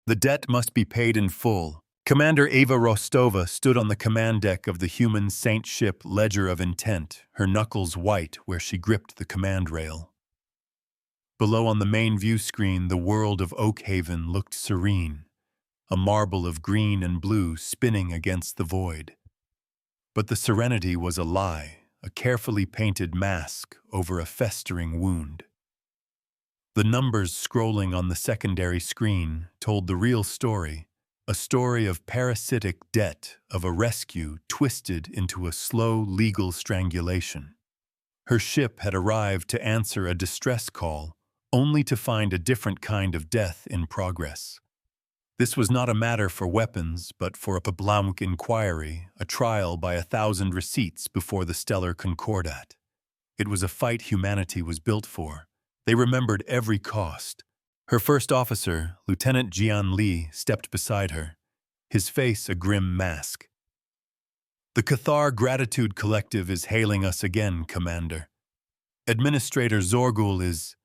The debt must be paid in full. Commander Ava Rostova stood on the command deck of the human saint ship Ledger of Intent, her knuckles white where she gripped the command rail. Below on the main view screen, the world of Oakhaven looked serene, a marble of green and blue spinning against the void. But the serenity was a lie, a carefully painted mask over a festering wound. The numbers scrolling on the secondary screen told the real story, a story of parasitic debt, of a rescue twisted into a slow legal strangulation. Her ship had arrived to answer a distress call, only to find a different kind of death in progress. This was not a matter for weapons, but for a public inquiry, a trial by 1,000 receipts before the stellar Concordat. It was a fight humanity was built for. They remembered every cost. Her first officer, Lieutenant Jian Li, stepped beside her, his face a grim mask. "The Cathar Gratitude Collective is hailing us again, Commander. Administrator Zorgul is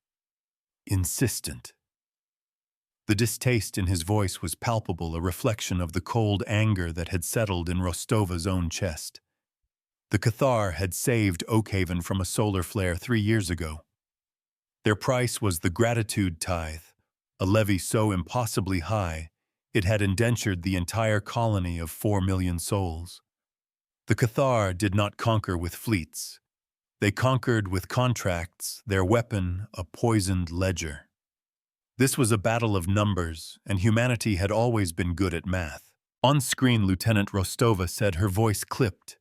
insistent." The distaste in his voice was palpable, a reflection of the cold anger that had settled in Rostova's own chest. The Cathar had saved Oakhaven from a solar flare 3 years ago. Their price was the gratitude tithe, a levy so impossibly high it had indentured the entire colony of 4 million souls. The Cathar did not conquer with fleets. They conquered with contracts, their weapon a poisoned ledger. This was a battle of numbers, and humanity had always been good at math. On screen, Lieutenant Rostova said, her voice clipped.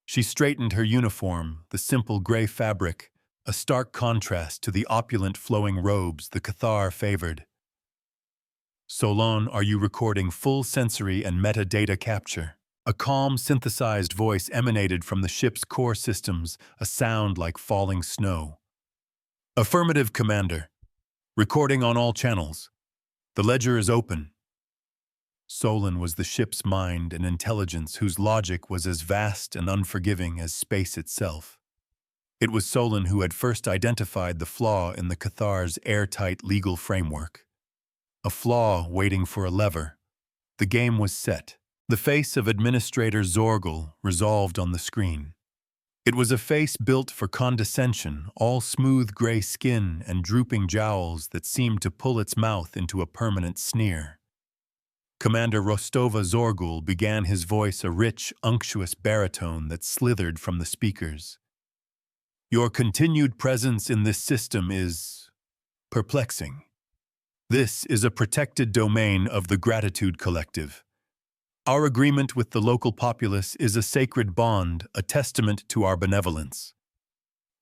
She straightened her uniform, the simple gray fabric, a stark contrast to the opulent flowing robes the Cathar favored. "Solon, are you recording full sensory and metadata capture?" A calm, synthesized voice emanated from the ship's core systems, a sound like falling snow. "Affirmative, Commander. Recording on all channels. The ledger is open." Solon was the ship's mind and intelligence whose logic was as vast and unforgiving as space itself. It was Solon who had first identified the flaw in the Cathar's airtight legal framework. A flaw waiting for a lever. The game was set. The face of Administrator Zorgul resolved on the screen. It was a face built for condescension, all smooth gray skin and drooping jowls that seemed to pull its mouth into a permanent sneer. Commander Rostova Zorgul began, his voice a rich, unctuous baritone that slithered from the speakers. "Your continued presence in this system is perplexing. This is a protected domain of the Gratitude Collective. Our agreement with the local populace is a sacred bond, a testament to our benevolence."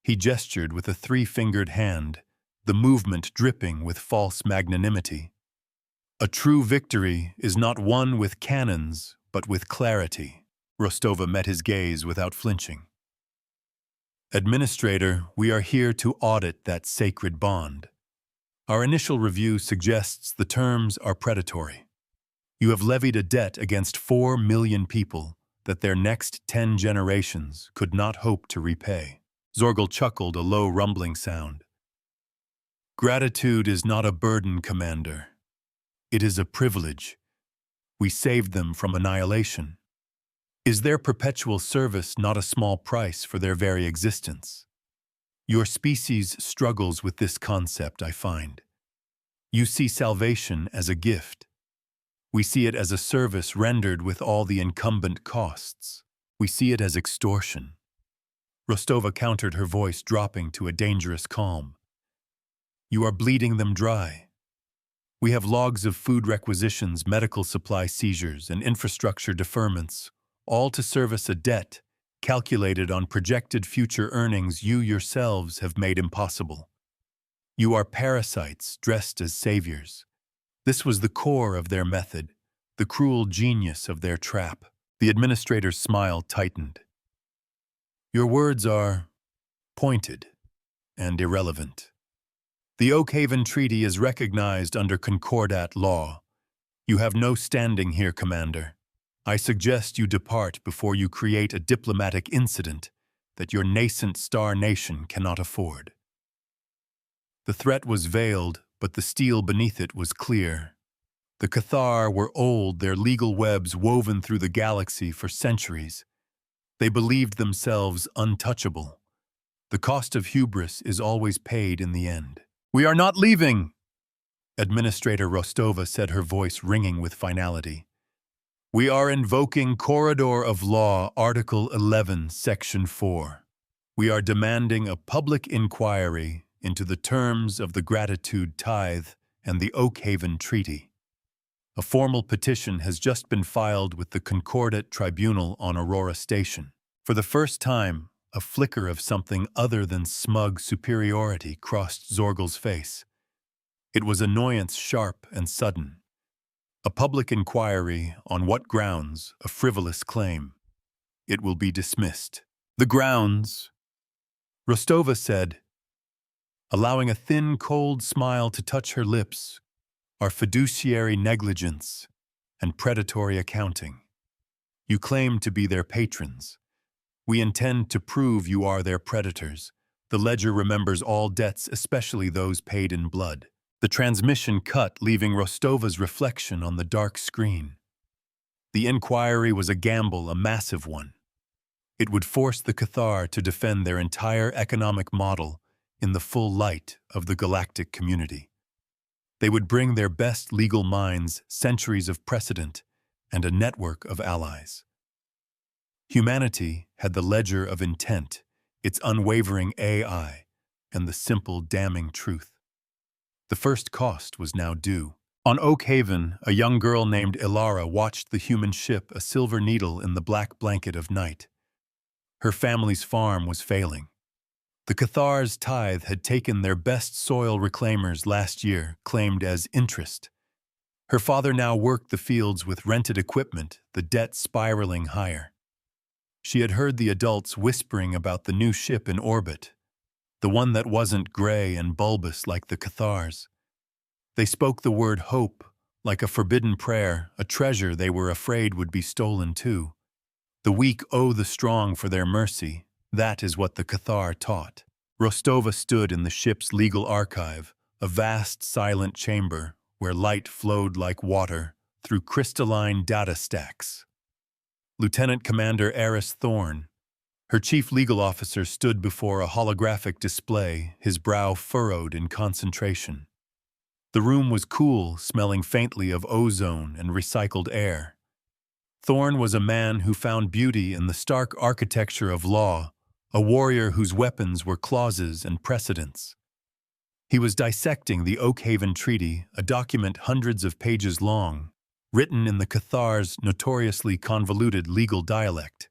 He gestured with a 3-fingered hand, the movement dripping with false magnanimity. "A true victory is not won with cannons, but with clarity." Rostova met his gaze without flinching. "Administrator, we are here to audit that sacred bond. Our initial review suggests the terms are predatory. You have levied a debt against 4 million people that their next 10 generations could not hope to repay." Zorgul chuckled, a low rumbling sound. "Gratitude is not a burden, Commander. It is a privilege. We saved them from annihilation. Is their perpetual service not a small price for their very existence? Your species struggles with this concept, I find. You see salvation as a gift. We see it as a service rendered with all the incumbent costs. We see it as extortion." Rostova countered, her voice dropping to a dangerous calm. "You are bleeding them dry. We have logs of food requisitions, medical supply seizures, and infrastructure deferments, all to service a debt calculated on projected future earnings you yourselves have made impossible. You are parasites dressed as saviors. This was the core of their method, the cruel genius of their trap." The administrator's smile tightened. "Your words are pointed and irrelevant. The Oakhaven Treaty is recognized under Concordat law. You have no standing here, Commander. I suggest you depart before you create a diplomatic incident that your nascent star nation cannot afford." The threat was veiled, but the steel beneath it was clear. The Cathar were old, their legal webs woven through the galaxy for centuries. They believed themselves untouchable. The cost of hubris is always paid in the end. "We are not leaving!" Administrator Rostova said, her voice ringing with finality. "We are invoking Corridor of Law, Article 11, Section 4. We are demanding a public inquiry into the terms of the Gratitude Tithe and the Oakhaven Treaty. A formal petition has just been filed with the Concordat Tribunal on Aurora Station. For the first time, a flicker of something other than smug superiority crossed Zorgel's face. It was annoyance, sharp and sudden. A public inquiry on what grounds? A frivolous claim. It will be dismissed. The grounds, Rostova said, allowing a thin, cold smile to touch her lips, are fiduciary negligence and predatory accounting. You claim to be their patrons. We intend to prove you are their predators. The ledger remembers all debts, especially those paid in blood. The transmission cut, leaving Rostova's reflection on the dark screen. The inquiry was a gamble, a massive one. It would force the Cathar to defend their entire economic model in the full light of the galactic community. They would bring their best legal minds, centuries of precedent, and a network of allies. Humanity had the ledger of intent, its unwavering AI, and the simple, damning truth. The first cost was now due. On Oakhaven, a young girl named Ilara watched the human ship, a silver needle in the black blanket of night. Her family's farm was failing. The Cathar's tithe had taken their best soil reclaimers last year, claimed as interest. Her father now worked the fields with rented equipment, the debt spiraling higher. She had heard the adults whispering about the new ship in orbit, the one that wasn't gray and bulbous like the Cathars. They spoke the word hope, like a forbidden prayer, a treasure they were afraid would be stolen too. The weak owe the strong for their mercy. That is what the Cathar taught. Rostova stood in the ship's legal archive, a vast, silent chamber where light flowed like water through crystalline data stacks. Lieutenant Commander Eris Thorne, her chief legal officer, stood before a holographic display, his brow furrowed in concentration. The room was cool, smelling faintly of ozone and recycled air. Thorne was a man who found beauty in the stark architecture of law, a warrior whose weapons were clauses and precedents. He was dissecting the Oakhaven Treaty, a document hundreds of pages long, written in the Cathar's notoriously convoluted legal dialect.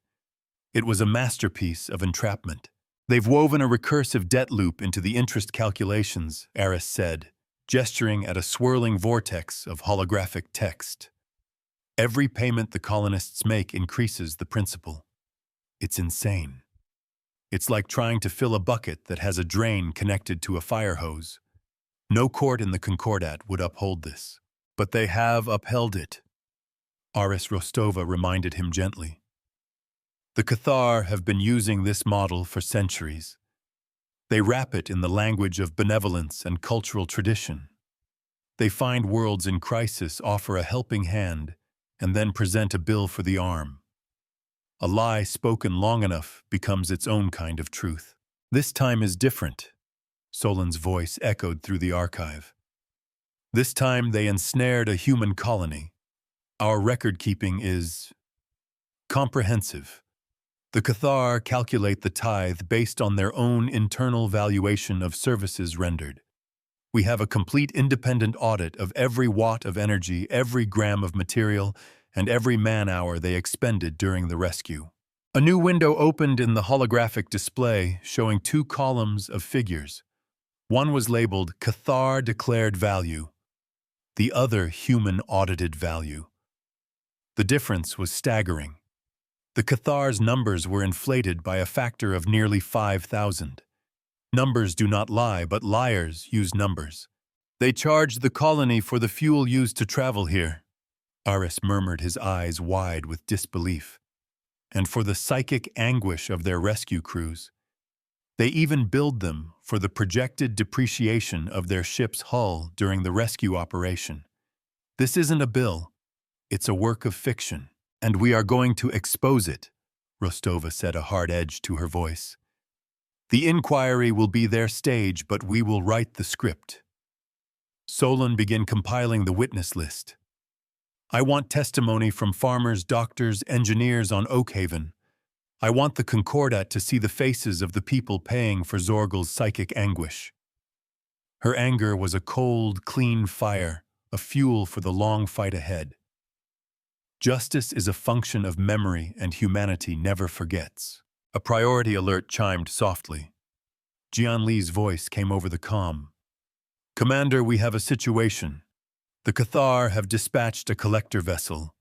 It was a masterpiece of entrapment. "They've woven a recursive debt loop into the interest calculations," Eris said, gesturing at a swirling vortex of holographic text. "Every payment the colonists make increases the principal. It's insane. It's like trying to fill a bucket that has a drain connected to a fire hose. No court in the Concordat would uphold this. But they have upheld it," Aris Rostova reminded him gently. "The Cathar have been using this model for centuries. They wrap it in the language of benevolence and cultural tradition. They find worlds in crisis, offer a helping hand, and then present a bill for the arm. A lie spoken long enough becomes its own kind of truth. This time is different," Solon's voice echoed through the archive. "This time they ensnared a human colony. Our record-keeping is comprehensive. The Cathar calculate the tithe based on their own internal valuation of services rendered. We have a complete independent audit of every watt of energy, every gram of material, and every man-hour they expended during the rescue." A new window opened in the holographic display, showing 2 columns of figures. One was labeled Cathar Declared Value, the other Human Audited Value. The difference was staggering. The Cathar's numbers were inflated by a factor of nearly 5,000. Numbers do not lie, but liars use numbers. "They charged the colony for the fuel used to travel here," Aris murmured, his eyes wide with disbelief. "And for the psychic anguish of their rescue crews. They even billed them for the projected depreciation of their ship's hull during the rescue operation. This isn't a bill. It's a work of fiction, and we are going to expose it, Rostova said, a hard edge to her voice. The inquiry will be their stage, but we will write the script. Solon began compiling the witness list. I want testimony from farmers, doctors, engineers on Oakhaven. I want the Concordat to see the faces of the people paying for Zorgel's psychic anguish. Her anger was a cold, clean fire, a fuel for the long fight ahead. Justice is a function of memory, and humanity never forgets. A priority alert chimed softly. Jian Li's voice came over the comm. Commander, we have a situation. The Cathar have dispatched a collector vessel.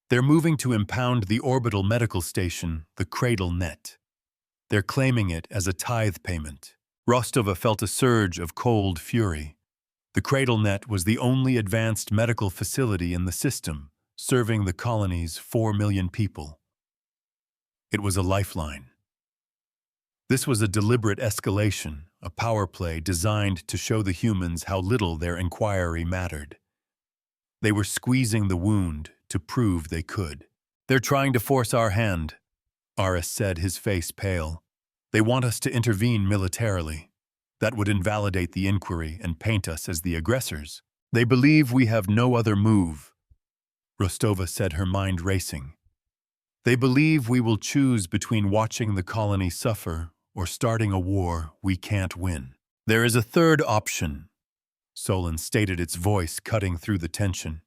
They're moving to impound the orbital medical station, the Cradle Net. They're claiming it as a tithe payment. Rostova felt a surge of cold fury. The Cradle Net was the only advanced medical facility in the system, serving the colony's 4 million people. It was a lifeline. This was a deliberate escalation, a power play designed to show the humans how little their inquiry mattered. They were squeezing the wound to prove they could. They're trying to force our hand, Aris said, his face pale. They want us to intervene militarily. That would invalidate the inquiry and paint us as the aggressors. They believe we have no other move, Rostova said, her mind racing. They believe we will choose between watching the colony suffer or starting a war we can't win. There is a third option, Solon stated, its voice cutting through the tension.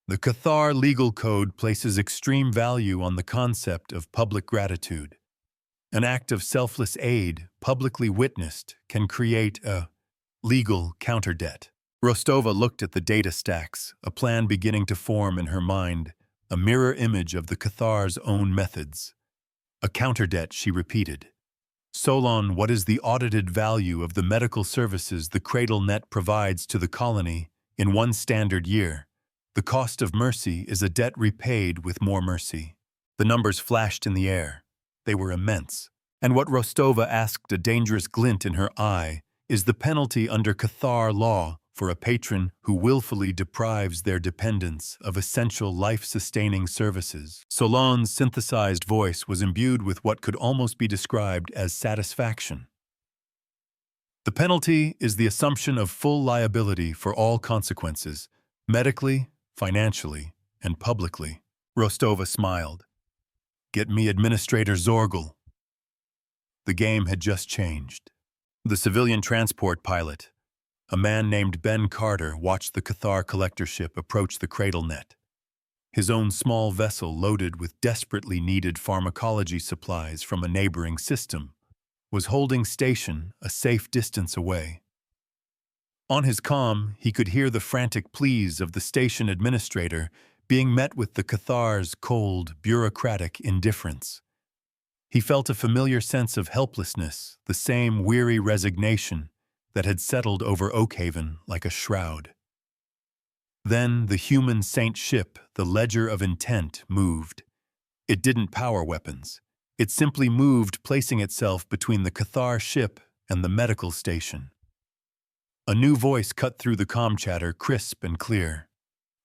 The Cathar legal code places extreme value on the concept of public gratitude. An act of selfless aid, publicly witnessed, can create a legal counterdebt. Rostova looked at the data stacks, a plan beginning to form in her mind, a mirror image of the Cathar's own methods. A counterdebt, she repeated. Solon, what is the audited value of the medical services the Cradle Net provides to the colony in one standard year? The cost of mercy is a debt repaid with more mercy. The numbers flashed in the air. They were immense. And what Rostova asked, a dangerous glint in her eye, is the penalty under Cathar law for a patron who willfully deprives their dependents of essential life-sustaining services. Solon's synthesized voice was imbued with what could almost be described as satisfaction. The penalty is the assumption of full liability for all consequences, medically, financially, and publicly. Rostova smiled. Get me Administrator Zorgel. The game had just changed. The civilian transport pilot, a man named Ben Carter, watched the Cathar collector ship approach the Cradle Net. His own small vessel, loaded with desperately needed pharmacology supplies from a neighboring system, was holding station a safe distance away. On his comm, he could hear the frantic pleas of the station administrator being met with the Cathar's cold, bureaucratic indifference. He felt a familiar sense of helplessness, the same weary resignation that had settled over Oakhaven like a shroud. Then the human saint ship, the Ledger of Intent, moved. It didn't power weapons. It simply moved, placing itself between the Cathar ship and the medical station. A new voice cut through the comm chatter, crisp and clear.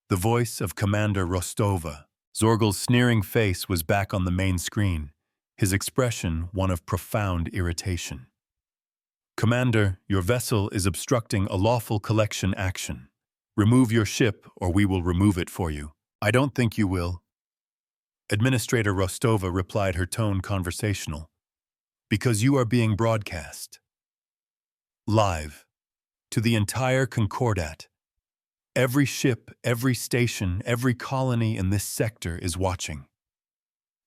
The voice of Commander Rostova. Zorgel's sneering face was back on the main screen, his expression one of profound irritation. Commander, your vessel is obstructing a lawful collection action. Remove your ship, or we will remove it for you. I don't think you will. Administrator Rostova replied, her tone conversational. Because you are being broadcast. Live. To the entire Concordat. Every ship, every station, every colony in this sector is watching.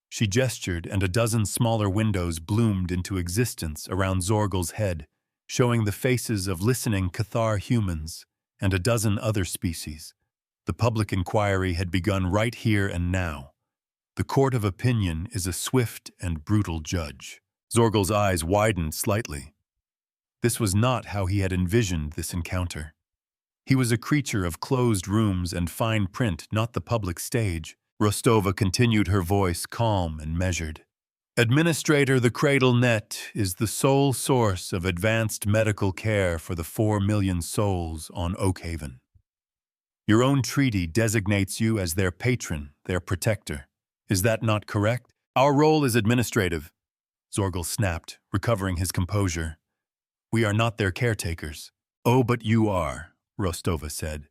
She gestured, and a dozen smaller windows bloomed into existence around Zorgel's head, showing the faces of listening Cathar humans and a dozen other species. The public inquiry had begun right here and now. The court of opinion is a swift and brutal judge. Zorgel's eyes widened slightly. This was not how he had envisioned this encounter. He was a creature of closed rooms and fine print, not the public stage. Rostova continued, her voice calm and measured. Administrator, the Cradle Net is the sole source of advanced medical care for the 4 million souls on Oakhaven. Your own treaty designates you as their patron, their protector. Is that not correct? Our role is administrative, Zorgal snapped, recovering his composure. We are not their caretakers. Oh, but you are, Rostova said.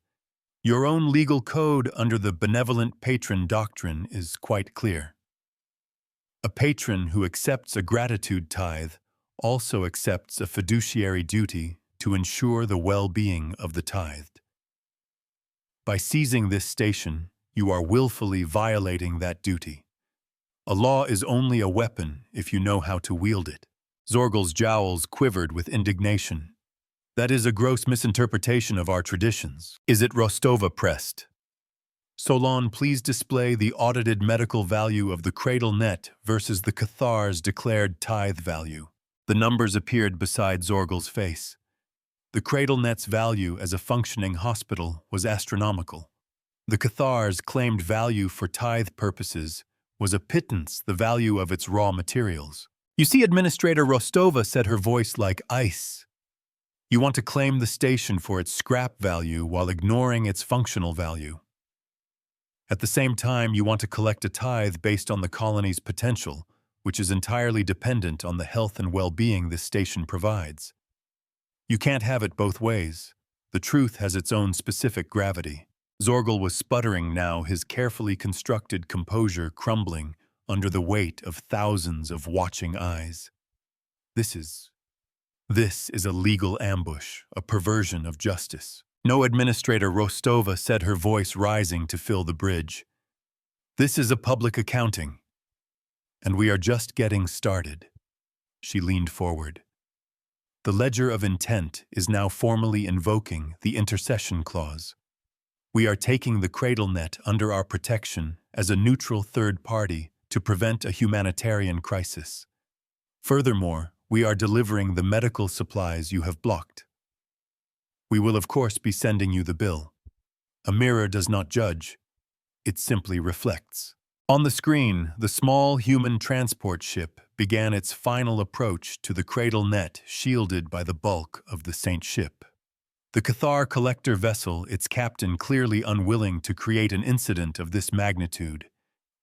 Your own legal code under the benevolent patron doctrine is quite clear. A patron who accepts a gratitude tithe also accepts a fiduciary duty to ensure the well-being of the tithed. By seizing this station, you are willfully violating that duty. A law is only a weapon if you know how to wield it. Zorgal's jowls quivered with indignation. That is a gross misinterpretation of our traditions. Is it? Rostova pressed. Solon, please display the audited medical value of the cradle net versus the Cathar's declared tithe value. The numbers appeared beside Zorgal's face. The cradle net's value as a functioning hospital was astronomical. The Cathar's claimed value for tithe purposes was a pittance the value of its raw materials. You see, Administrator Rostova said, her voice like ice. You want to claim the station for its scrap value while ignoring its functional value. At the same time, you want to collect a tithe based on the colony's potential, which is entirely dependent on the health and well-being this station provides. You can't have it both ways. The truth has its own specific gravity. Zorgal was sputtering now, his carefully constructed composure crumbling under the weight of thousands of watching eyes. This is a legal ambush, a perversion of justice. No, Administrator Rostova said, her voice rising to fill the bridge. This is a public accounting, and we are just getting started. She leaned forward. The ledger of intent is now formally invoking the intercession clause. We are taking the cradle net under our protection as a neutral third party to prevent a humanitarian crisis. Furthermore, we are delivering the medical supplies you have blocked. We will, of course, be sending you the bill. A mirror does not judge. It simply reflects. On the screen, the small human transport ship began its final approach to the cradle net shielded by the bulk of the Saint ship. The Cathar collector vessel, its captain clearly unwilling to create an incident of this magnitude,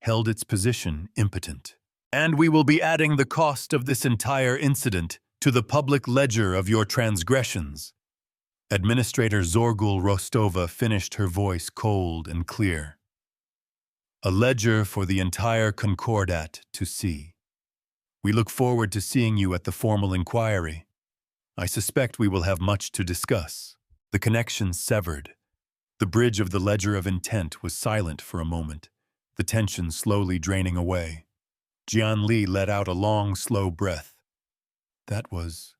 held its position impotent. And we will be adding the cost of this entire incident to the public ledger of your transgressions. Administrator Zorgal Rostova finished, her voice cold and clear. A ledger for the entire Concordat to see. We look forward to seeing you at the formal inquiry. I suspect we will have much to discuss. The connection severed. The bridge of the ledger of intent was silent for a moment, the tension slowly draining away. Jian Li let out a long, slow breath. That was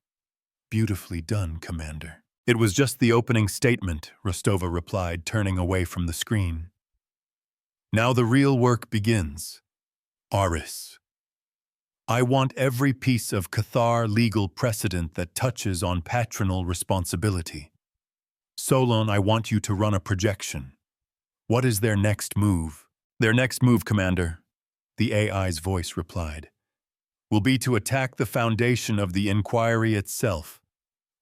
beautifully done, Commander. It was just the opening statement, Rostova replied, turning away from the screen. Now the real work begins. Aris. I want every piece of Cathar legal precedent that touches on patronal responsibility. Solon, I want you to run a projection. What is their next move? Their next move, Commander, the AI's voice replied, will be to attack the foundation of the inquiry itself.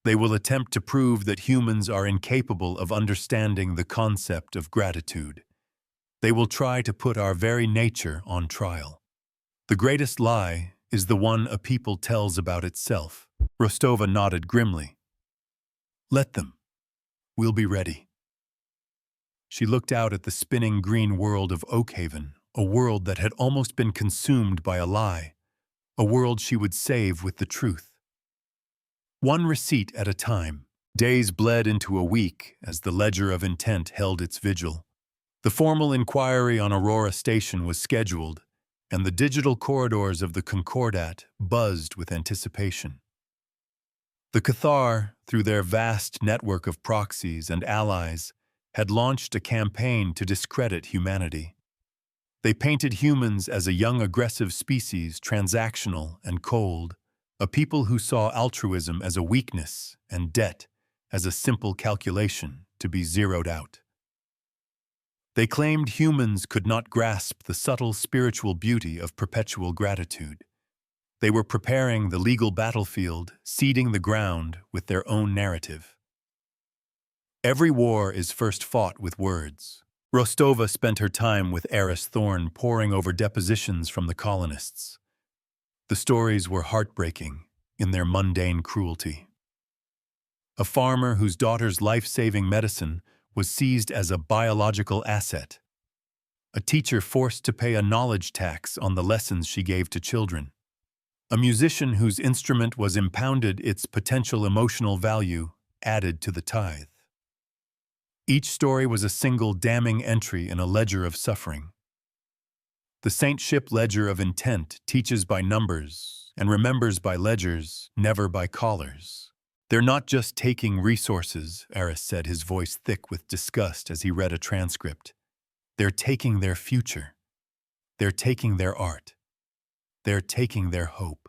They will attempt to prove that humans are incapable of understanding the concept of gratitude. They will try to put our very nature on trial. The greatest lie is the one a people tells about itself. Rostova nodded grimly. Let them. We'll be ready. She looked out at the spinning green world of Oakhaven, a world that had almost been consumed by a lie, a world she would save with the truth. One receipt at a time, days bled into a week as the ledger of intent held its vigil. The formal inquiry on Aurora Station was scheduled, and the digital corridors of the Concordat buzzed with anticipation. The Cathar, through their vast network of proxies and allies, had launched a campaign to discredit humanity. They painted humans as a young aggressive species, transactional and cold, a people who saw altruism as a weakness and debt as a simple calculation to be zeroed out. They claimed humans could not grasp the subtle spiritual beauty of perpetual gratitude. They were preparing the legal battlefield, seeding the ground with their own narrative. Every war is first fought with words. Rostova spent her time with Eris Thorn poring over depositions from the colonists. The stories were heartbreaking in their mundane cruelty. A farmer whose daughter's life-saving medicine was seized as a biological asset. A teacher forced to pay a knowledge tax on the lessons she gave to children. A musician whose instrument was impounded, its potential emotional value added to the tithe. Each story was a single damning entry in a ledger of suffering. The Saint Ship ledger of intent teaches by numbers and remembers by ledgers, never by collars. They're not just taking resources, Eris said, his voice thick with disgust as he read a transcript. They're taking their future. They're taking their art. They're taking their hope.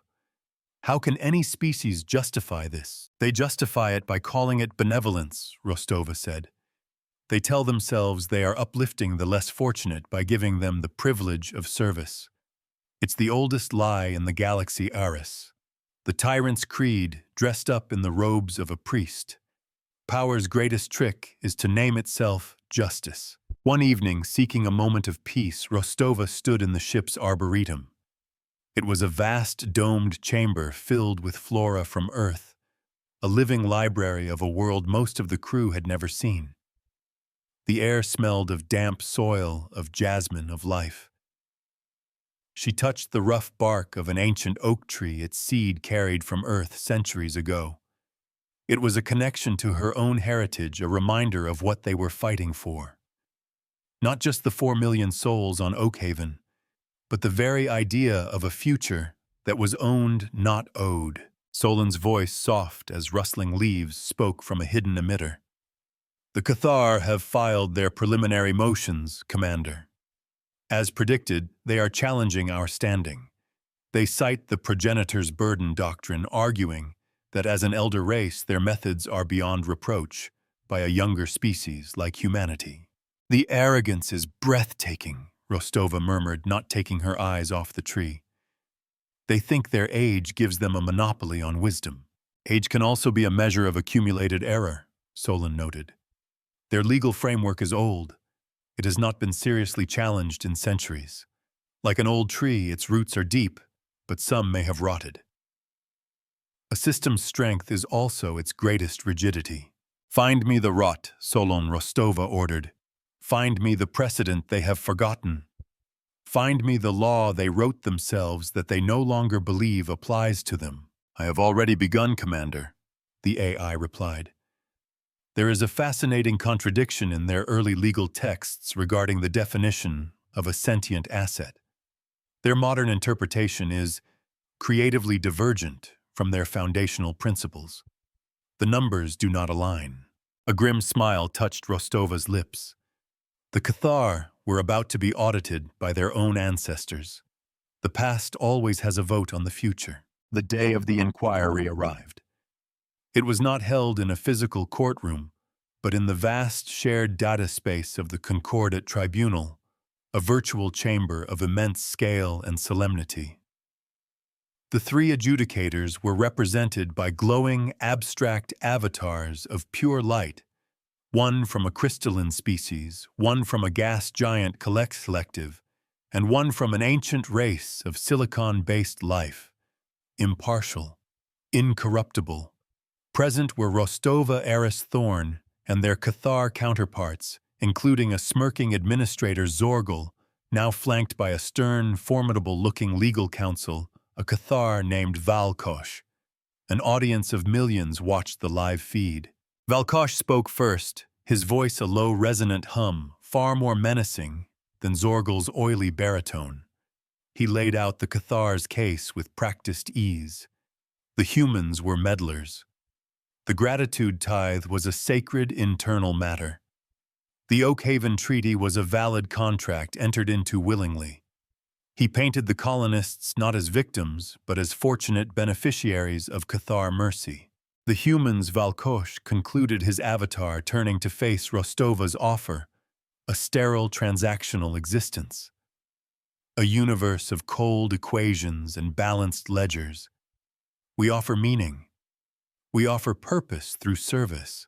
How can any species justify this? They justify it by calling it benevolence, Rostova said. They tell themselves they are uplifting the less fortunate by giving them the privilege of service. It's the oldest lie in the galaxy, Aris. The tyrant's creed, dressed up in the robes of a priest. Power's greatest trick is to name itself justice. One evening, seeking a moment of peace, Rostova stood in the ship's arboretum. It was a vast domed chamber filled with flora from Earth, a living library of a world most of the crew had never seen. The air smelled of damp soil, of jasmine, of life. She touched the rough bark of an ancient oak tree, its seed carried from Earth centuries ago. It was a connection to her own heritage, a reminder of what they were fighting for. Not just the 4 million souls on Oakhaven, but the very idea of a future that was owned, not owed. Solon's voice, soft as rustling leaves, spoke from a hidden emitter. The Cathar have filed their preliminary motions, Commander. As predicted, they are challenging our standing. They cite the progenitor's burden doctrine, arguing that as an elder race, their methods are beyond reproach by a younger species like humanity. The arrogance is breathtaking, Rostova murmured, not taking her eyes off the tree. They think their age gives them a monopoly on wisdom. Age can also be a measure of accumulated error, Solon noted. Their legal framework is old. It has not been seriously challenged in centuries. Like an old tree, its roots are deep, but some may have rotted. A system's strength is also its greatest rigidity. Find me the rot, Solon, Rostova ordered. Find me the precedent they have forgotten. Find me the law they wrote themselves that they no longer believe applies to them. I have already begun, Commander, the AI replied. There is a fascinating contradiction in their early legal texts regarding the definition of a sentient asset. Their modern interpretation is creatively divergent from their foundational principles. The numbers do not align. A grim smile touched Rostova's lips. The Cathar were about to be audited by their own ancestors. The past always has a vote on the future. The day of the inquiry arrived. It was not held in a physical courtroom, but in the vast shared data space of the Concordate Tribunal, a virtual chamber of immense scale and solemnity. The three adjudicators were represented by glowing, abstract avatars of pure light, one from a crystalline species, one from a gas giant collective, and one from an ancient race of silicon-based life, impartial, incorruptible. Present were Rostova Eris Thorn and their Cathar counterparts, including a smirking administrator Zorgal, now flanked by a stern, formidable-looking legal counsel, a Cathar named Valkosh. An audience of millions watched the live feed. Valkosh spoke first, his voice a low, resonant hum, far more menacing than Zorgal's oily baritone. He laid out the Cathar's case with practiced ease. The humans were meddlers. The gratitude tithe was a sacred internal matter. The Oakhaven Treaty was a valid contract entered into willingly. He painted the colonists not as victims, but as fortunate beneficiaries of Cathar mercy. The humans, Valkosh concluded his avatar, turning to face Rostova's offer, a sterile transactional existence. A universe of cold equations and balanced ledgers. We offer meaning. We offer purpose through service.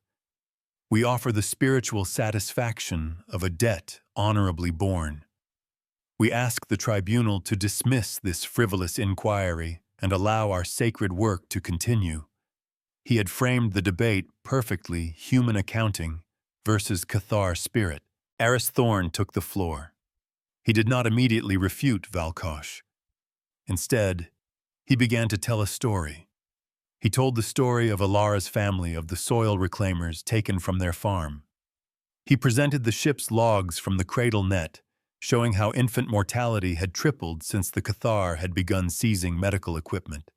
We offer the spiritual satisfaction of a debt honorably borne. We ask the tribunal to dismiss this frivolous inquiry and allow our sacred work to continue. He had framed the debate perfectly: human accounting versus Cathar spirit. Eris Thorn took the floor. He did not immediately refute Valkosh. Instead, he began to tell a story. He told the story of Alara's family, of the soil reclaimers taken from their farm. He presented the ship's logs from the cradle net, showing how infant mortality had tripled since the Cathar had begun seizing medical equipment.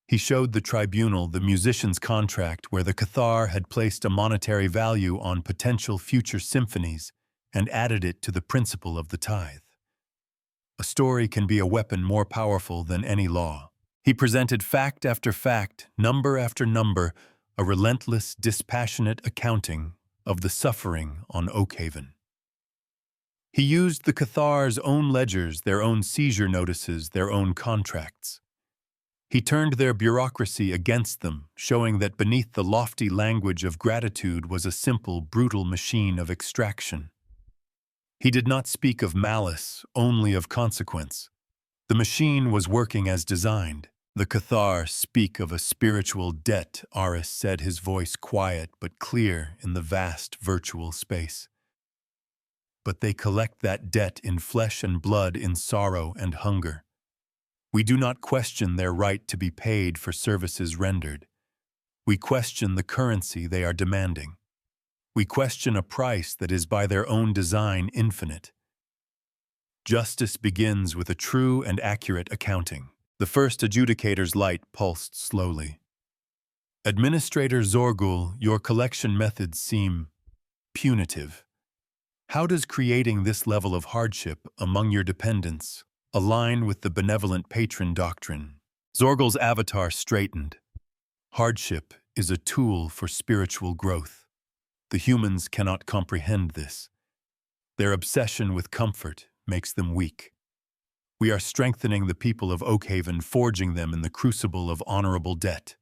He showed the tribunal the musician's contract where the Cathar had placed a monetary value on potential future symphonies and added it to the principle of the tithe. A story can be a weapon more powerful than any law. He presented fact after fact, number after number, a relentless, dispassionate accounting of the suffering on Oakhaven. He used the Cathar's own ledgers, their own seizure notices, their own contracts. He turned their bureaucracy against them, showing that beneath the lofty language of gratitude was a simple, brutal machine of extraction. He did not speak of malice, only of consequence. The machine was working as designed. The Cathar speak of a spiritual debt, Aris said, his voice quiet but clear in the vast virtual space. But they collect that debt in flesh and blood, in sorrow and hunger. We do not question their right to be paid for services rendered. We question the currency they are demanding. We question a price that is by their own design infinite. Justice begins with a true and accurate accounting. The first adjudicator's light pulsed slowly. Administrator Zorgul, your collection methods seem punitive. How does creating this level of hardship among your dependents align with the benevolent patron doctrine? Zorgul's avatar straightened. Hardship is a tool for spiritual growth. The humans cannot comprehend this. Their obsession with comfort makes them weak. We are strengthening the people of Oakhaven, forging them in the crucible of honorable debt.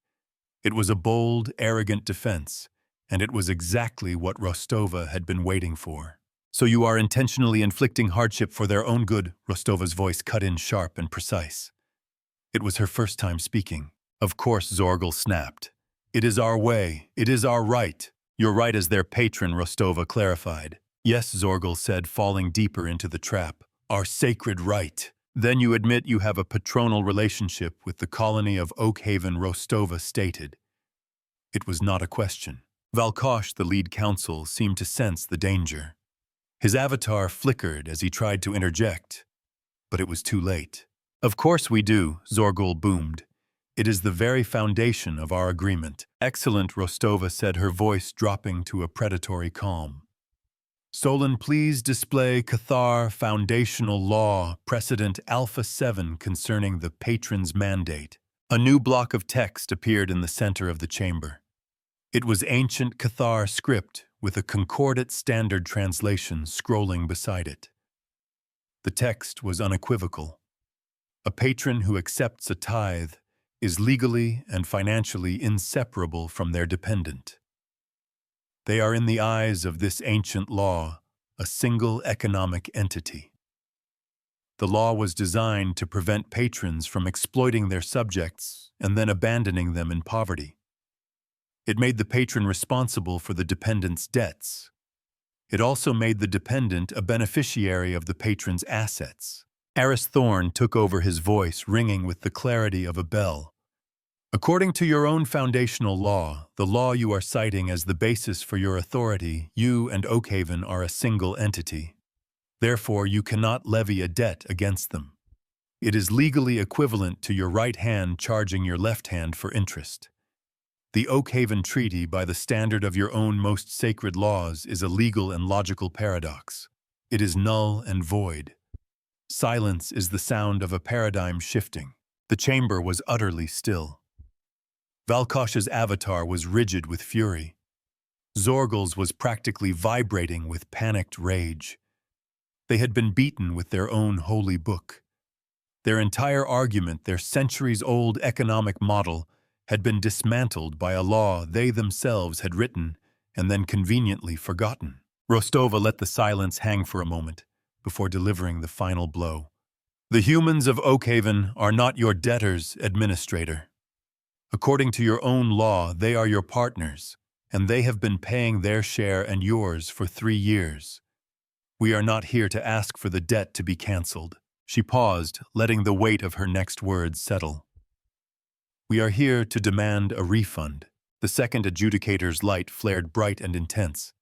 It was a bold, arrogant defense, and it was exactly what Rostova had been waiting for. So you are intentionally inflicting hardship for their own good, Rostova's voice cut in sharp and precise. It was her first time speaking. Of course, Zorgul snapped. It is our way. It is our right. Your right as their patron, Rostova clarified. Yes, Zorgul said, falling deeper into the trap. Our sacred right. Then you admit you have a patronal relationship with the colony of Oakhaven, Rostova stated. It was not a question. Valkosh, the lead counsel, seemed to sense the danger. His avatar flickered as he tried to interject, but it was too late. Of course we do, Zorgul boomed. It is the very foundation of our agreement. Excellent, Rostova said, her voice dropping to a predatory calm. Solon, please display Cathar Foundational Law, Precedent Alpha 7 concerning the patron's mandate. A new block of text appeared in the center of the chamber. It was ancient Cathar script with a concordant standard translation scrolling beside it. The text was unequivocal. A patron who accepts a tithe is legally and financially inseparable from their dependent. They are, in the eyes of this ancient law, a single economic entity. The law was designed to prevent patrons from exploiting their subjects and then abandoning them in poverty. It made the patron responsible for the dependent's debts. It also made the dependent a beneficiary of the patron's assets. Eris Thorn took over, his voice ringing with the clarity of a bell. According to your own foundational law, the law you are citing as the basis for your authority, you and Oakhaven are a single entity. Therefore, you cannot levy a debt against them. It is legally equivalent to your right hand charging your left hand for interest. The Oakhaven Treaty, by the standard of your own most sacred laws, is a legal and logical paradox. It is null and void. Silence is the sound of a paradigm shifting. The chamber was utterly still. Valkosh's avatar was rigid with fury. Zorgul's was practically vibrating with panicked rage. They had been beaten with their own holy book. Their entire argument, their centuries-old economic model, had been dismantled by a law they themselves had written and then conveniently forgotten. Rostova let the silence hang for a moment before delivering the final blow. The humans of Oakhaven are not your debtors, Administrator. According to your own law, they are your partners, and they have been paying their share and yours for 3 years. We are not here to ask for the debt to be cancelled. She paused, letting the weight of her next words settle. We are here to demand a refund. The second adjudicator's light flared bright and intense.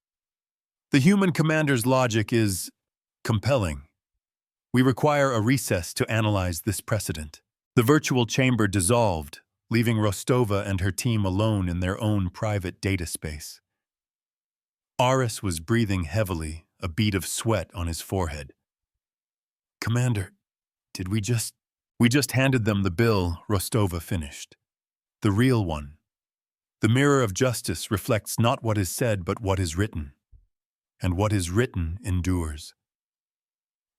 The human commander's logic is compelling. We require a recess to analyze this precedent. The virtual chamber dissolved, leaving Rostova and her team alone in their own private data space. Aris was breathing heavily, a bead of sweat on his forehead. Commander, we just handed them the bill, Rostova finished. The real one. The mirror of justice reflects not what is said but what is written. And what is written endures.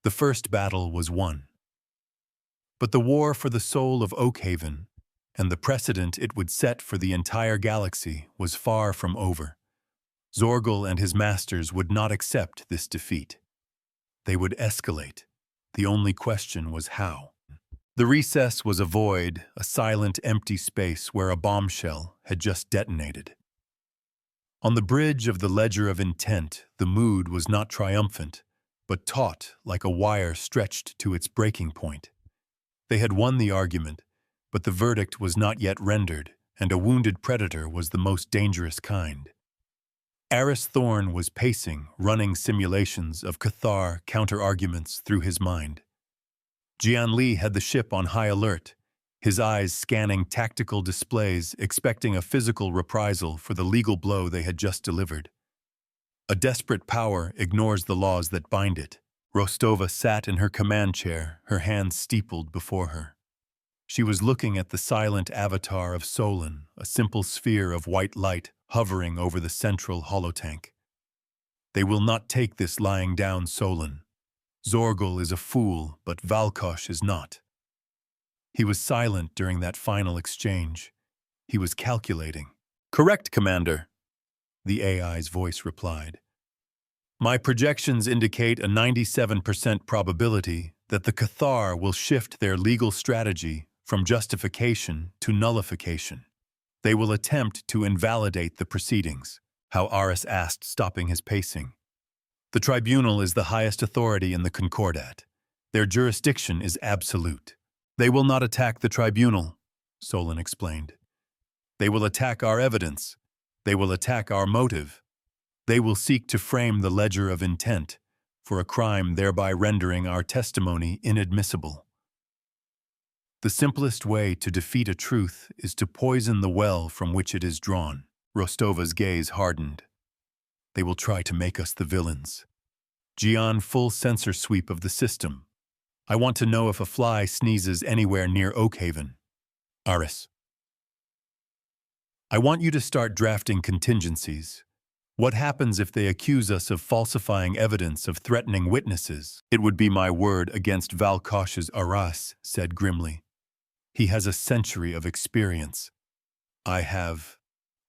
The first battle was won. But the war for the soul of Oakhaven, and the precedent it would set for the entire galaxy, was far from over. Zorgal and his masters would not accept this defeat. They would escalate. The only question was how. The recess was a void, a silent, empty space where a bombshell had just detonated. On the bridge of the Ledger of Intent, the mood was not triumphant, but taut like a wire stretched to its breaking point. They had won the argument, but the verdict was not yet rendered, and a wounded predator was the most dangerous kind. Aris Thorn was pacing, running simulations of Cathar counter-arguments through his mind. Jian Li had the ship on high alert, his eyes scanning tactical displays, expecting a physical reprisal for the legal blow they had just delivered. A desperate power ignores the laws that bind it. Rostova sat in her command chair, her hands steepled before her. She was looking at the silent avatar of Solon, a simple sphere of white light hovering over the central holotank. They will not take this lying down, Solon. Zorgal is a fool, but Valkosh is not. He was silent during that final exchange. He was calculating. Correct, Commander, the AI's voice replied. My projections indicate a 97% probability that the Cathar will shift their legal strategy from justification to nullification. They will attempt to invalidate the proceedings, how Aris asked, stopping his pacing. The tribunal is the highest authority in the Concordat. Their jurisdiction is absolute. They will not attack the tribunal, Solon explained. They will attack our evidence. They will attack our motive. They will seek to frame the Ledger of Intent for a crime, thereby rendering our testimony inadmissible. The simplest way to defeat a truth is to poison the well from which it is drawn. Rostova's gaze hardened. They will try to make us the villains. Jian, full sensor sweep of the system. I want to know if a fly sneezes anywhere near Oakhaven. Aris. I want you to start drafting contingencies. What happens if they accuse us of falsifying evidence, of threatening witnesses? It would be my word against Valkosh's. Aras said grimly. He has a century of experience. I have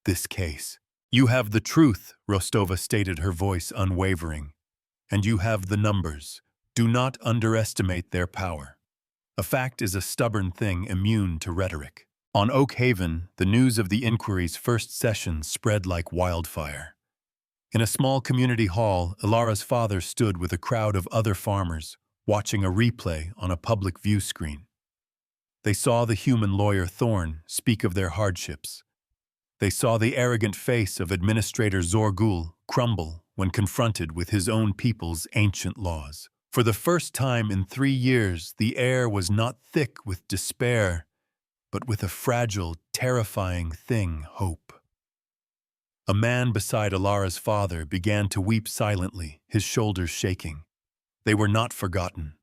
this case. You have the truth, Rostova stated, her voice unwavering. And you have the numbers. Do not underestimate their power. A fact is a stubborn thing immune to rhetoric. On Oakhaven, the news of the inquiry's first session spread like wildfire. In a small community hall, Ilara's father stood with a crowd of other farmers, watching a replay on a public view screen. They saw the human lawyer Thorn speak of their hardships. They saw the arrogant face of Administrator Zorgul crumble when confronted with his own people's ancient laws. For the first time in 3 years, the air was not thick with despair, but with a fragile, terrifying thing, hope. A man beside Ilara's father began to weep silently, his shoulders shaking. They were not forgotten.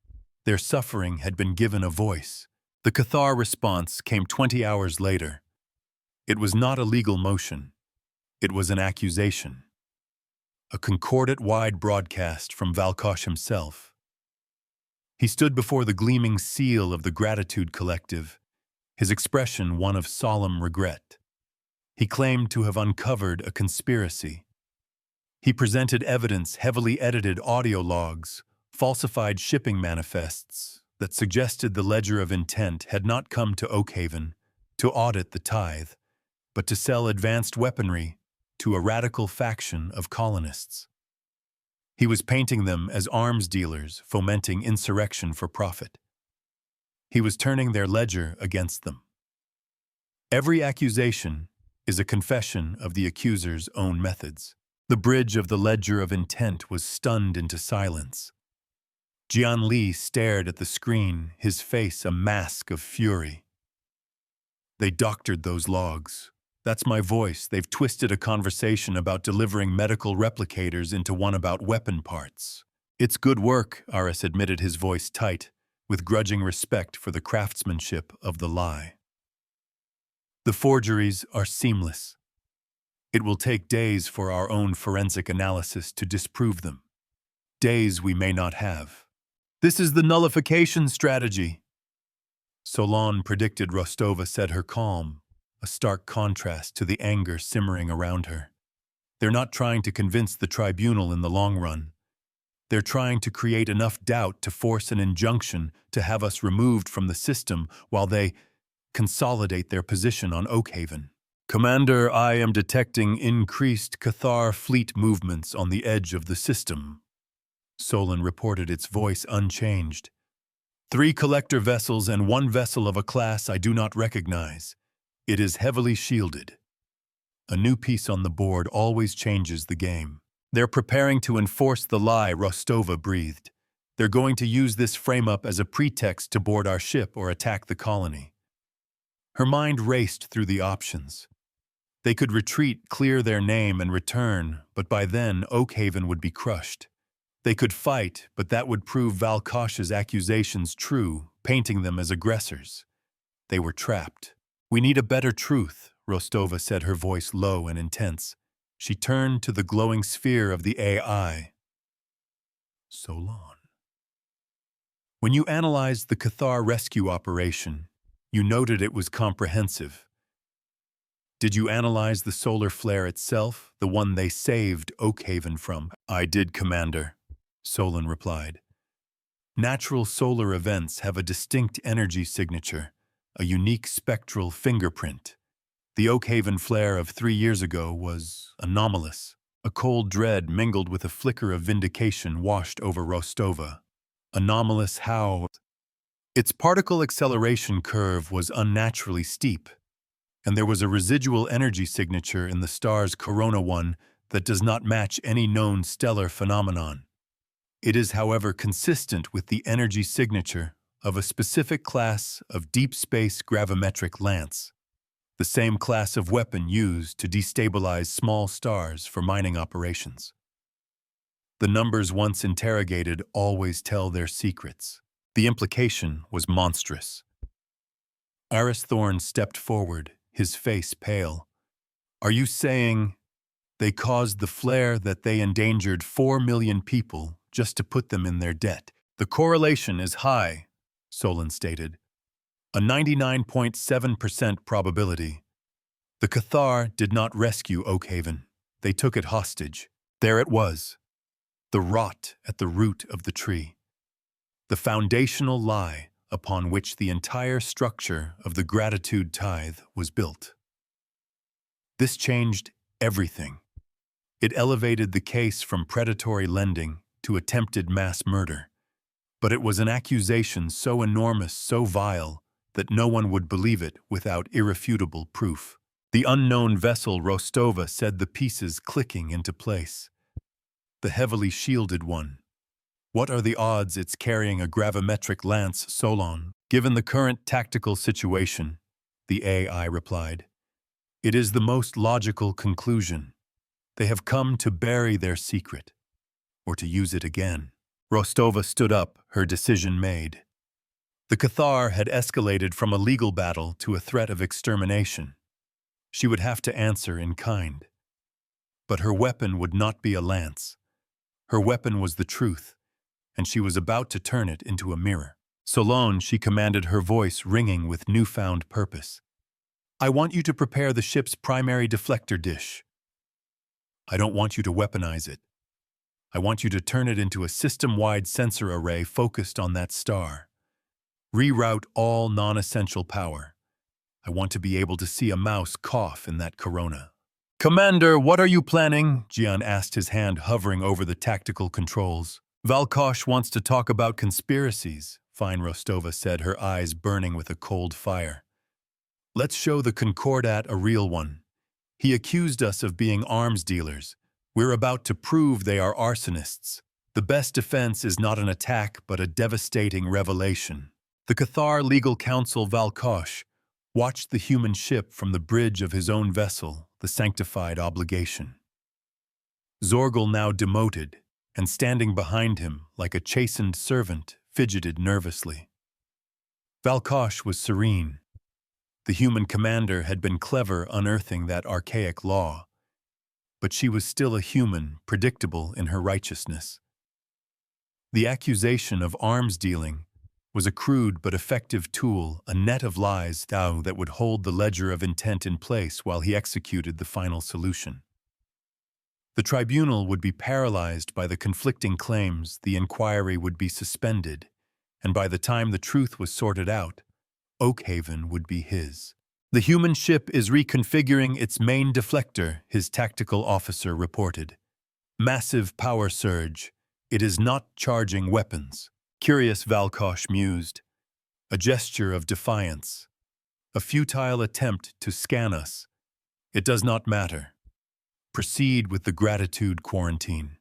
Their suffering had been given a voice. The Cathar response came 20 hours later. It was not a legal motion. It was an accusation. A Concordat-wide broadcast from Valkosh himself. He stood before the gleaming seal of the Gratitude Collective, his expression one of solemn regret. He claimed to have uncovered a conspiracy, He presented evidence, heavily edited audio logs, falsified shipping manifests that suggested the ledger of intent had not come to Oakhaven to audit the tithe, but to sell advanced weaponry to a radical faction of colonists. He was painting them as arms dealers fomenting insurrection for profit. He was turning their ledger against them. Every accusation is a confession of the accuser's own methods. The bridge of the ledger of intent was stunned into silence. Jian Li stared at the screen, his face a mask of fury. They doctored those logs. That's my voice. They've twisted a conversation about delivering medical replicators into one about weapon parts. It's good work, Aris admitted, his voice tight, with grudging respect for the craftsmanship of the lie. The forgeries are seamless. It will take days for our own forensic analysis to disprove them. Days we may not have. This is the nullification strategy. Solon predicted. Rostova said, her calm, a stark contrast to the anger simmering around her. They're not trying to convince the tribunal in the long run. They're trying to create enough doubt to force an injunction to have us removed from the system while they consolidate their position on Oakhaven. Commander, I am detecting increased Cathar fleet movements on the edge of the system. Solon reported, its voice unchanged. 3 collector vessels and 1 vessel of a class I do not recognize. It is heavily shielded. A new piece on the board always changes the game. They're preparing to enforce the lie, Rostova breathed. They're going to use this frame-up as a pretext to board our ship or attack the colony. Her mind raced through the options. They could retreat, clear their name, and return, but by then Oakhaven would be crushed. They could fight, but that would prove Valkosh's accusations true, painting them as aggressors. They were trapped. We need a better truth, Rostova said, her voice low and intense. She turned to the glowing sphere of the AI. Solon. When you analyzed the Cathar rescue operation, you noted it was comprehensive. Did you analyze the solar flare itself, the one they saved Oakhaven from? I did, Commander, Solon replied. Natural solar events have a distinct energy signature, a unique spectral fingerprint. The Oakhaven flare of 3 years ago was anomalous. A cold dread mingled with a flicker of vindication washed over Rostova. Anomalous how? Its particle acceleration curve was unnaturally steep, and there was a residual energy signature in the star's Corona 1 that does not match any known stellar phenomenon. It is, however, consistent with the energy signature of a specific class of deep space gravimetric lance, the same class of weapon used to destabilize small stars for mining operations. The numbers once interrogated always tell their secrets. The implication was monstrous. Aris Thorne stepped forward, his face pale. Are you saying they caused the flare that they endangered 4 million people just to put them in their debt? The correlation is high, Solon stated. A 99.7% probability. The Cathar did not rescue Oakhaven. They took it hostage. There it was. The rot at the root of the tree. The foundational lie upon which the entire structure of the gratitude tithe was built. This changed everything. It elevated the case from predatory lending to attempted mass murder. But it was an accusation so enormous, so vile, that no one would believe it without irrefutable proof. The unknown vessel, Rostova said, the pieces clicking into place. The heavily shielded one. What are the odds it's carrying a gravimetric lance, Solon? Given the current tactical situation, the AI replied. It is the most logical conclusion. They have come to bury their secret, or to use it again. Rostova stood up, her decision made. The Cathar had escalated from a legal battle to a threat of extermination. She would have to answer in kind. But her weapon would not be a lance. Her weapon was the truth, and she was about to turn it into a mirror. Solon, she commanded, her voice ringing with newfound purpose. I want you to prepare the ship's primary deflector dish. I don't want you to weaponize it. I want you to turn it into a system-wide sensor array focused on that star. Reroute all non-essential power. I want to be able to see a mouse cough in that corona. Commander, what are you planning? Jian asked, his hand hovering over the tactical controls. Valkosh wants to talk about conspiracies, Fine Rostova said, her eyes burning with a cold fire. Let's show the Concordat a real one. He accused us of being arms dealers. We're about to prove they are arsonists. The best defense is not an attack, but a devastating revelation. The Cathar legal counsel Valkosh watched the human ship from the bridge of his own vessel, the Sanctified Obligation. Zorgal, now demoted, and standing behind him like a chastened servant, fidgeted nervously. Valkosh was serene. The human commander had been clever unearthing that archaic law, but she was still a human, predictable in her righteousness. The accusation of arms dealing was a crude but effective tool, a net of lies that would hold the ledger of intent in place while he executed the final solution. The tribunal would be paralyzed by the conflicting claims, the inquiry would be suspended, and by the time the truth was sorted out, Oakhaven would be his. The human ship is reconfiguring its main deflector, his tactical officer reported. Massive power surge. It is not charging weapons. Curious, Valkosh mused. A gesture of defiance. A futile attempt to scan us. It does not matter. Proceed with the gratitude quarantine.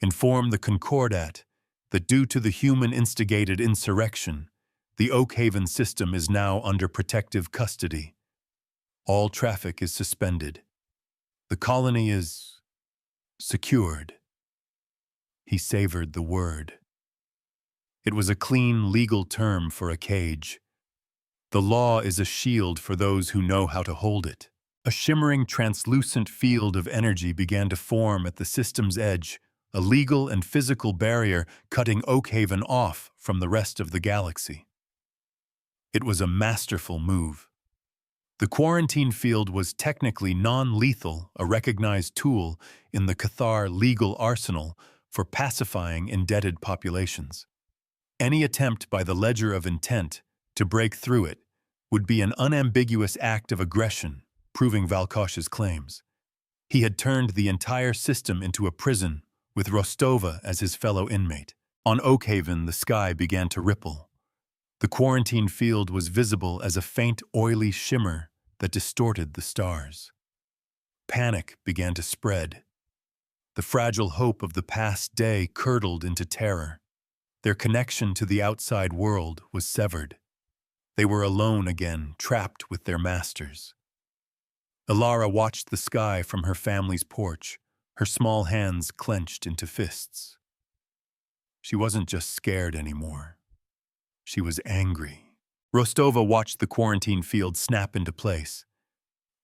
Inform the Concordat that due to the human-instigated insurrection, the Oakhaven system is now under protective custody. All traffic is suspended. The colony is secured. He savored the word. It was a clean legal term for a cage. The law is a shield for those who know how to hold it. A shimmering, translucent field of energy began to form at the system's edge, a legal and physical barrier cutting Oakhaven off from the rest of the galaxy. It was a masterful move. The quarantine field was technically non-lethal, a recognized tool in the Cathar legal arsenal for pacifying indebted populations. Any attempt by the Ledger of Intent to break through it would be an unambiguous act of aggression, proving Valkosh's claims. He had turned the entire system into a prison, with Rostova as his fellow inmate. On Oakhaven, the sky began to ripple. The quarantine field was visible as a faint, oily shimmer that distorted the stars. Panic began to spread. The fragile hope of the past day curdled into terror. Their connection to the outside world was severed. They were alone again, trapped with their masters. Ilara watched the sky from her family's porch, her small hands clenched into fists. She wasn't just scared anymore. She was angry. Rostova watched the quarantine field snap into place.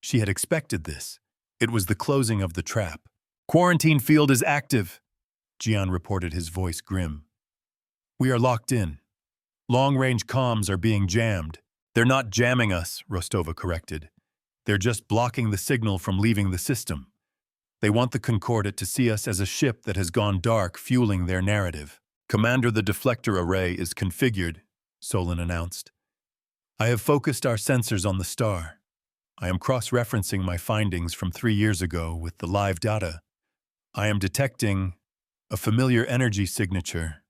She had expected this. It was the closing of the trap. "Quarantine field is active," Jian reported, his voice grim. "We are locked in. Long-range comms are being jammed." "They're not jamming us," Rostova corrected. "They're just blocking the signal from leaving the system. They want the Concordat to see us as a ship that has gone dark, fueling their narrative." "Commander, the deflector array is configured," Solon announced. "I have focused our sensors on the star. I am cross-referencing my findings from 3 years ago with the live data. I am detecting a familiar energy signature.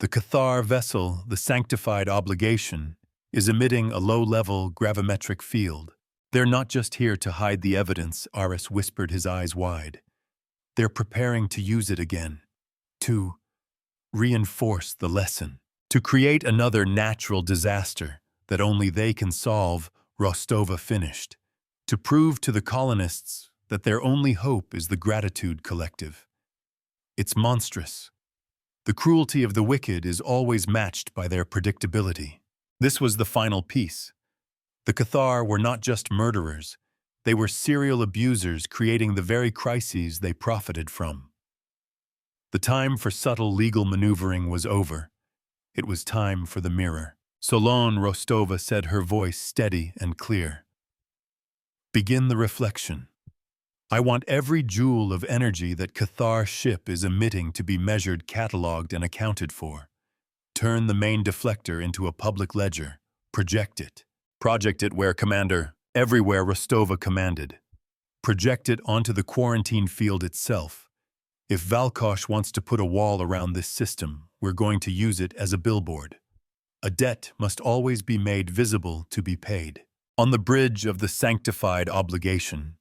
The Cathar vessel, the Sanctified Obligation, is emitting a low-level gravimetric field. They're not just here to hide the evidence," Aris whispered, his eyes wide. "They're preparing to use it again. To reinforce the lesson. To create another natural disaster that only they can solve," Rostova finished. "To prove to the colonists that their only hope is the Gratitude Collective. It's monstrous. The cruelty of the wicked is always matched by their predictability." This was the final piece. The Cathar were not just murderers. They were serial abusers creating the very crises they profited from. The time for subtle legal maneuvering was over. It was time for the mirror. "Solon," Rostova said, her voice steady and clear. "Begin the reflection. I want every joule of energy that Cathar ship is emitting to be measured, catalogued, and accounted for. Turn the main deflector into a public ledger. Project it. Project it where, Commander? Everywhere Rostova commanded. Project it onto the quarantine field itself. If Valkosh wants to put a wall around this system, we're going to use it as a billboard. A debt must always be made visible to be paid. On the bridge of the sanctified obligation,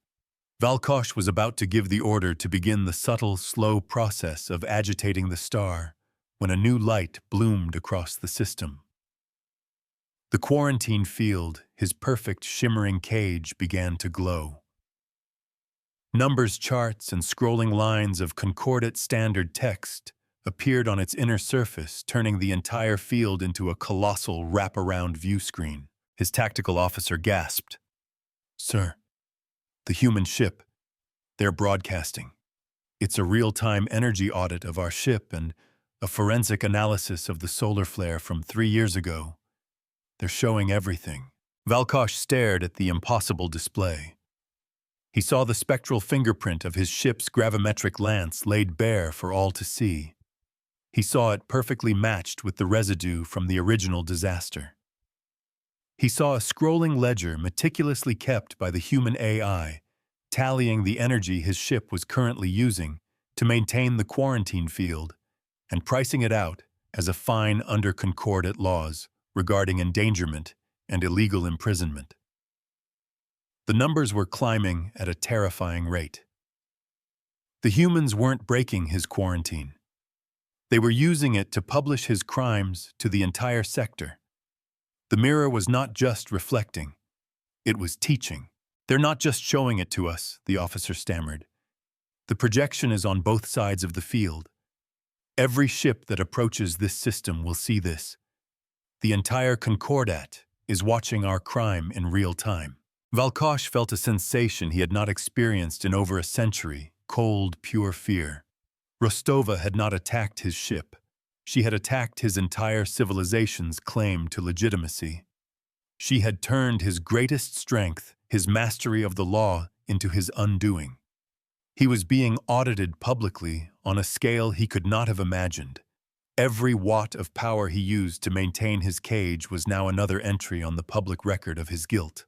Valkosh was about to give the order to begin the subtle, slow process of agitating the star when a new light bloomed across the system. The quarantine field, his perfect shimmering cage, began to glow. Numbers, charts, and scrolling lines of concordant standard text appeared on its inner surface, turning the entire field into a colossal wraparound view screen. His tactical officer gasped. "Sir, the human ship, they're broadcasting. It's a real-time energy audit of our ship and a forensic analysis of the solar flare from 3 years ago. They're showing everything." Valkosh stared at the impossible display. He saw the spectral fingerprint of his ship's gravimetric lance laid bare for all to see. He saw it perfectly matched with the residue from the original disaster. He saw a scrolling ledger meticulously kept by the human AI, tallying the energy his ship was currently using to maintain the quarantine field and pricing it out as a fine under concordant laws regarding endangerment and illegal imprisonment. The numbers were climbing at a terrifying rate. The humans weren't breaking his quarantine. They were using it to publish his crimes to the entire sector. The mirror was not just reflecting, it was teaching. "They're not just showing it to us," the officer stammered. "The projection is on both sides of the field. Every ship that approaches this system will see this. The entire Concordat is watching our crime in real time." Valkosh felt a sensation he had not experienced in over a century, cold, pure fear. Rostova had not attacked his ship. She had attacked his entire civilization's claim to legitimacy. She had turned his greatest strength, his mastery of the law, into his undoing. He was being audited publicly on a scale he could not have imagined. Every watt of power he used to maintain his cage was now another entry on the public record of his guilt.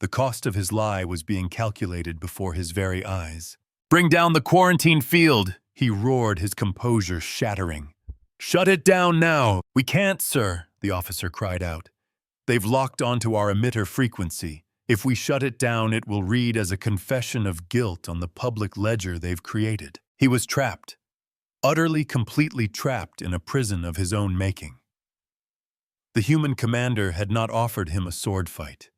The cost of his lie was being calculated before his very eyes. "Bring down the quarantine field!" he roared, his composure shattering. "Shut it down now!" "We can't, sir," the officer cried out. "They've locked onto our emitter frequency. If we shut it down, it will read as a confession of guilt on the public ledger they've created." He was trapped, utterly, completely trapped in a prison of his own making. The human commander had not offered him a sword fight.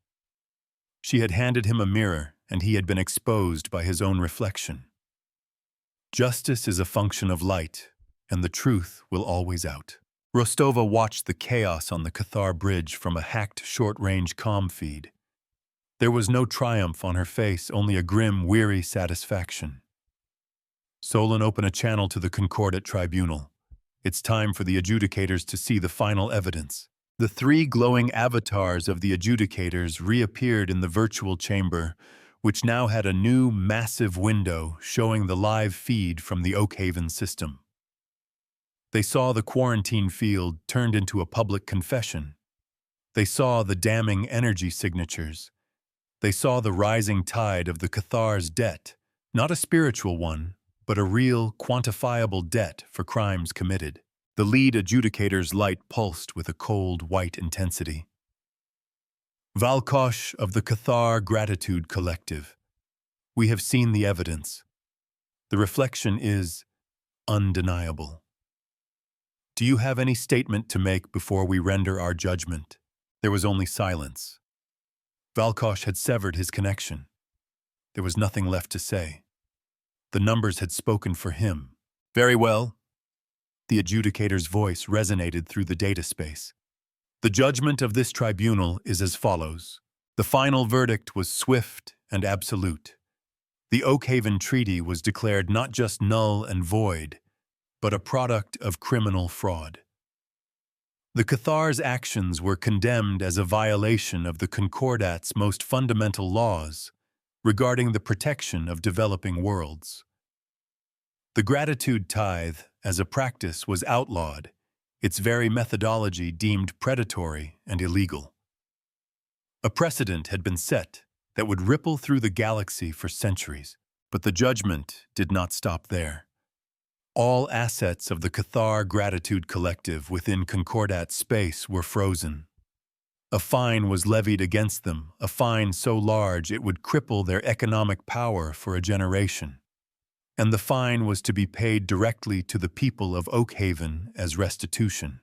She had handed him a mirror, and he had been exposed by his own reflection. Justice is a function of light, and the truth will always out. Rostova watched the chaos on the Cathar bridge from a hacked short-range comm feed. There was no triumph on her face, only a grim, weary satisfaction. "Solon, open a channel to the Concordat Tribunal. It's time for the adjudicators to see the final evidence." The 3 glowing avatars of the adjudicators reappeared in the virtual chamber, which now had a new, massive window showing the live feed from the Oakhaven system. They saw the quarantine field turned into a public confession. They saw the damning energy signatures. They saw the rising tide of the Cathar's debt, not a spiritual one, but a real, quantifiable debt for crimes committed. The lead adjudicator's light pulsed with a cold, white intensity. "Valkosh of the Cathar Gratitude Collective. We have seen the evidence. The reflection is undeniable. Do you have any statement to make before we render our judgment?" There was only silence. Valkosh had severed his connection. There was nothing left to say. The numbers had spoken for him. "Very well." The adjudicator's voice resonated through the data space. "The judgment of this tribunal is as follows. The final verdict was swift and absolute. The Oakhaven Treaty was declared not just null and void, but a product of criminal fraud. The Cathar's actions were condemned as a violation of the Concordat's most fundamental laws, regarding the protection of developing worlds. The gratitude tithe, as a practice, was outlawed, its very methodology deemed predatory and illegal. A precedent had been set that would ripple through the galaxy for centuries, but the judgment did not stop there. All assets of the Cathar Gratitude Collective within Concordat space were frozen. A fine was levied against them, a fine so large it would cripple their economic power for a generation. And the fine was to be paid directly to the people of Oakhaven as restitution.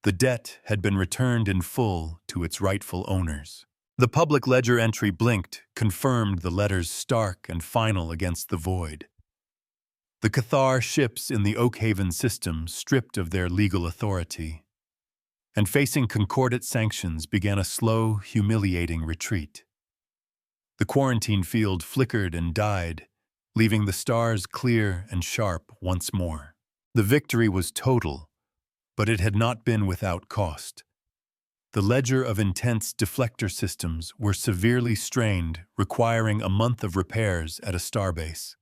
The debt had been returned in full to its rightful owners. The public ledger entry blinked, confirmed the letters stark and final against the void. The Cathar ships in the Oakhaven system stripped of their legal authority, and facing concordate sanctions began a slow, humiliating retreat. The quarantine field flickered and died, leaving the stars clear and sharp once more. The victory was total, but it had not been without cost. The ledger of intense deflector systems were severely strained, requiring a month of repairs at a starbase.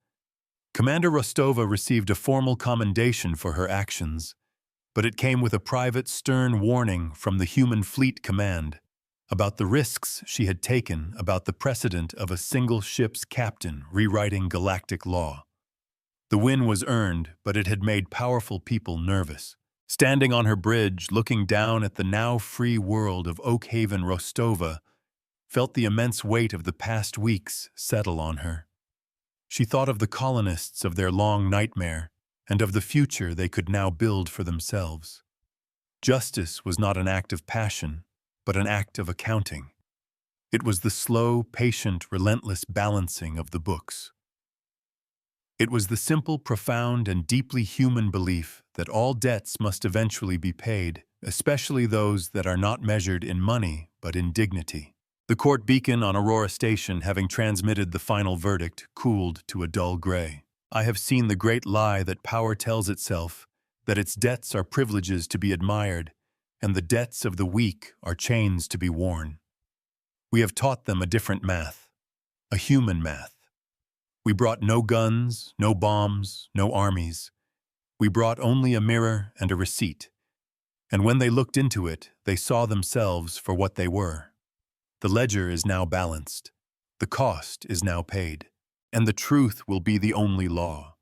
Commander Rostova received a formal commendation for her actions, but it came with a private, stern warning from the Human Fleet Command about the risks she had taken, about the precedent of a single ship's captain rewriting galactic law. The win was earned, but it had made powerful people nervous. Standing on her bridge, looking down at the now free world of Oakhaven, Rostova felt the immense weight of the past weeks settle on her. She thought of the colonists, of their long nightmare, and of the future they could now build for themselves. Justice was not an act of passion, but an act of accounting. It was the slow, patient, relentless balancing of the books. It was the simple, profound, and deeply human belief that all debts must eventually be paid, especially those that are not measured in money but in dignity. The court beacon on Aurora Station, having transmitted the final verdict, cooled to a dull gray. I have seen the great lie that power tells itself, that its debts are privileges to be admired, and the debts of the weak are chains to be worn. We have taught them a different math, a human math. We brought no guns, no bombs, no armies. We brought only a mirror and a receipt. And when they looked into it, they saw themselves for what they were. The ledger is now balanced. The cost is now paid. And the truth will be the only law.